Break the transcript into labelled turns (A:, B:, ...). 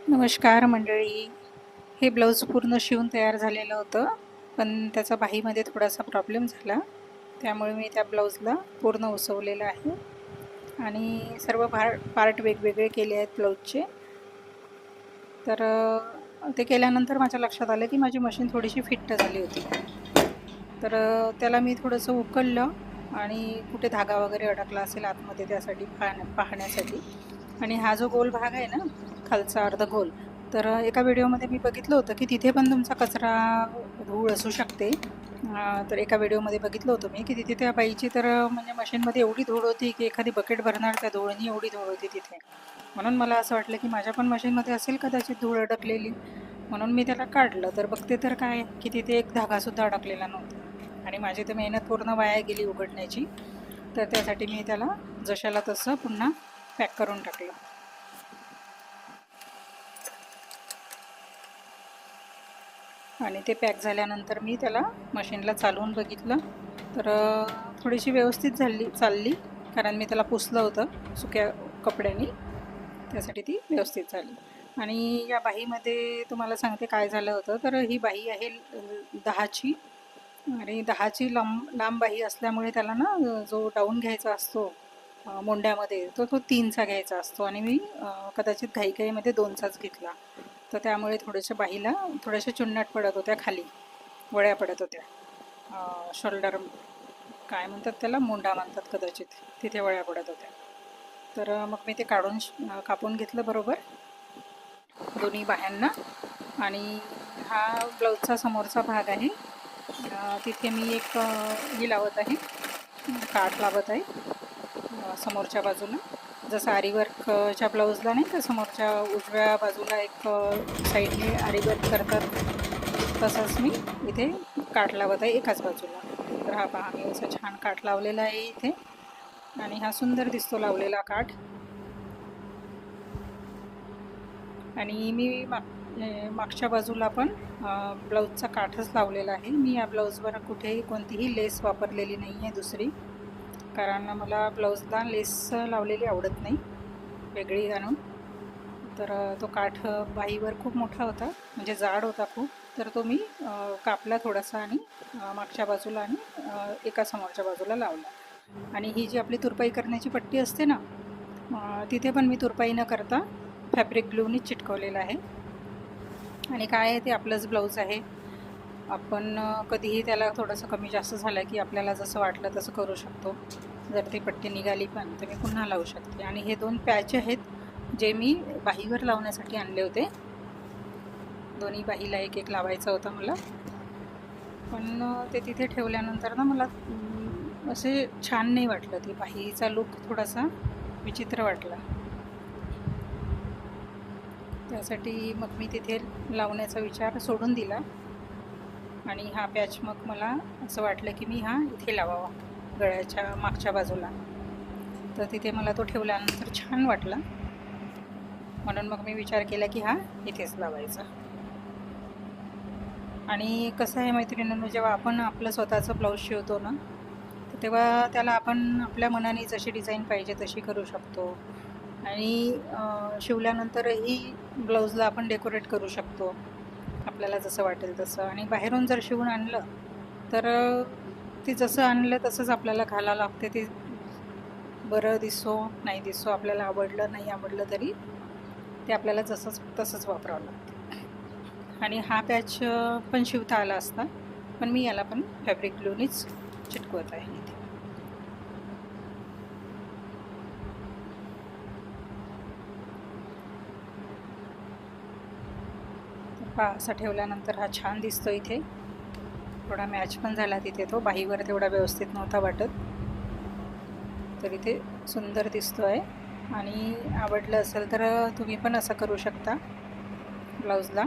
A: नमस्कार मंडळी. हे ब्लाऊज पूर्ण शिवून तयार झालेलं होतं, पण त्याचा बाहीमध्ये थोडासा प्रॉब्लेम झाला, त्यामुळे मी त्या ब्लाऊजला पूर्ण उसवलेलं आहे आणि सर्व पार्ट वेगवेगळे केले आहेत ब्लाऊजचे. तर ते केल्यानंतर माझ्या लक्षात आलं की माझी मशीन थोडीशी फिट्ट झाली होती. तर त्याला मी थोडंसं उकललं आणि कुठे धागा वगैरे अडकला असेल आतमध्ये त्यासाठी पाहण्यासाठी. आणि हा जो गोल भाग आहे ना, खालचा अर्ध गोल, तर एका व्हिडिओमध्ये मी बघितलं होतं की तिथे पण तुमचा कचरा धूळ असू शकते. तर एका व्हिडिओमध्ये बघितलं होतं मी की तिथे त्या बाईची तर म्हणजे मशीनमध्ये एवढी धूळ होती की एखादी बकेट भरणार त्या धूळनी एवढी धूळ होती तिथे. म्हणून मला असं वाटलं की माझ्या पण मशीनमध्ये असेल कदाचित धूळ अडकलेली, म्हणून मी त्याला काढलं. तर बघते तर काय की तिथे एक धागासुद्धा अडकलेला नव्हता आणि माझी तर मेहनत पूर्ण वाया गेली उघडण्याची. तर त्यासाठी मी त्याला जशाला तसं पुन्हा पॅक करून टाकलं. आणि ते पॅक झाल्यानंतर मी त्याला मशीनला चालवून बघितलं, तर थोडीशी व्यवस्थित चालली, कारण मी त्याला पुसलं होतं सुक्या कपड्याने, त्यासाठी ती व्यवस्थित झाली. आणि या बाहीमध्ये तुम्हाला सांगते काय झालं होतं. तर ही बाही आहे 10ची, आणि 10ची लांब बाही असल्यामुळे त्याला ना जो डाऊन घ्यायचा असतो मोंड्यामध्ये, तो 3चा घ्यायचा असतो आणि मी कदाचित घाईघाईमध्ये 2चाच घेतला. तर त्यामुळे थोड्याशा बाहीला थोड्याशा चुन्नाट पडत होत्या, खाली वळ्या पडत होत्या. शोल्डर काय म्हणतात त्याला, मोंडा म्हणतात कदाचित, तिथे वळ्या पडत होत्या. तर मग मी ते कापून घेतलं बरोबर दोन्ही बाह्यांना. आणि हा ब्लाऊजचा समोरचा भाग आहे, तिथे मी एक ही लावत आहे, काठ लावत आहे समोरच्या बाजूला. जसं आरीवर्कच्या ब्लाऊजला नाही का समोरच्या उजव्या बाजूला एक साईडने आरीवर्क करतात, तसंच मी इथे काठ लावत आहे एकाच बाजूला. तर हा पहा, मी असं छान काठ लावलेला आहे इथे, आणि हा सुंदर दिसतो लावलेला काठ. आणि मी मागच्या बाजूला पण ब्लाऊजचा काठच लावलेला आहे. मी या ब्लाऊजवर कुठेही कोणतीही लेस वापरलेली नाही आहे दुसरी, कारण मला ब्लाऊजला लेस लावलेली आवडत नाही वेगळी आणून. तर तो काठ बाहीवर खूप मोठा होता, म्हणजे जाड होता खूप, तर तो मी कापला थोडासा आणि मागच्या बाजूला आणि एका समोरच्या बाजूला लावला. आणि ही जी आपली तुरपाई करण्याची पट्टी असते ना, तिथे पण मी तुरपाई न करता फॅब्रिक ग्लूनीच चिटकवलेलं आहे. आणि काय आहे, ते आपलंच ब्लाऊज आहे, आपण कधीही त्याला थोडंसं कमी जास्त झालं की आपल्याला जसं वाटलं तसं करू शकतो. जर ती पट्टी निघाली पण तर मी पुन्हा लावू शकते. आणि हे 2 पॅच आहेत जे मी बाहीवर लावण्यासाठी आणले होते. दोन्ही बाहीला एक एक लावायचा होता मला, पण ते तिथे ठेवल्यानंतर ना मला असे छान नाही वाटलं. ती बाहीचा लुक थोडासा विचित्र वाटला, त्यासाठी मग मी तिथे लावण्याचा विचार सोडून दिला. आणि हा पॅच मग मला असं वाटलं की मी हा इथे लावावा गळ्याच्या मागच्या बाजूला. तर तिथे मला तो ठेवल्यानंतर छान वाटला, म्हणून मग मी विचार केला की हा इथेच लावायचा. आणि कसं आहे मैत्रिणींनो, जेव्हा आपण आपलं स्वतःचं ब्लाऊज शिवतो ना, तर तेव्हा त्याला आपण आपल्या मनाने जशी डिझाईन पाहिजे तशी करू शकतो. आणि शिवल्यानंतरही ब्लाऊजला आपण डेकोरेट करू शकतो आपल्याला जसं वाटेल तसं. आणि बाहेरून जर शिवून आणलं तर ते जसं आणलं तसंच आपल्याला घालावं लागते. ते बरं दिसो नाही दिसो, आपल्याला आवडलं नाही आवडलं तरी ते आपल्याला तसंच वापरावं लागतं. आणि हा पॅच पण शिवता आला असता, पण मी याला पण फॅब्रिक ग्लूनीच चिटकवत आहे इथे. असा ठेवल्यानंतर हा छान दिसतो. इथे थोडा मॅच पण झाला, तिथे तो बाहीवर तेवढा व्यवस्थित नव्हता वाटत, तर इथे सुंदर दिसतो आहे. आणि आवडलं असेल तर तुम्ही पण असं करू शकता ब्लाऊजला.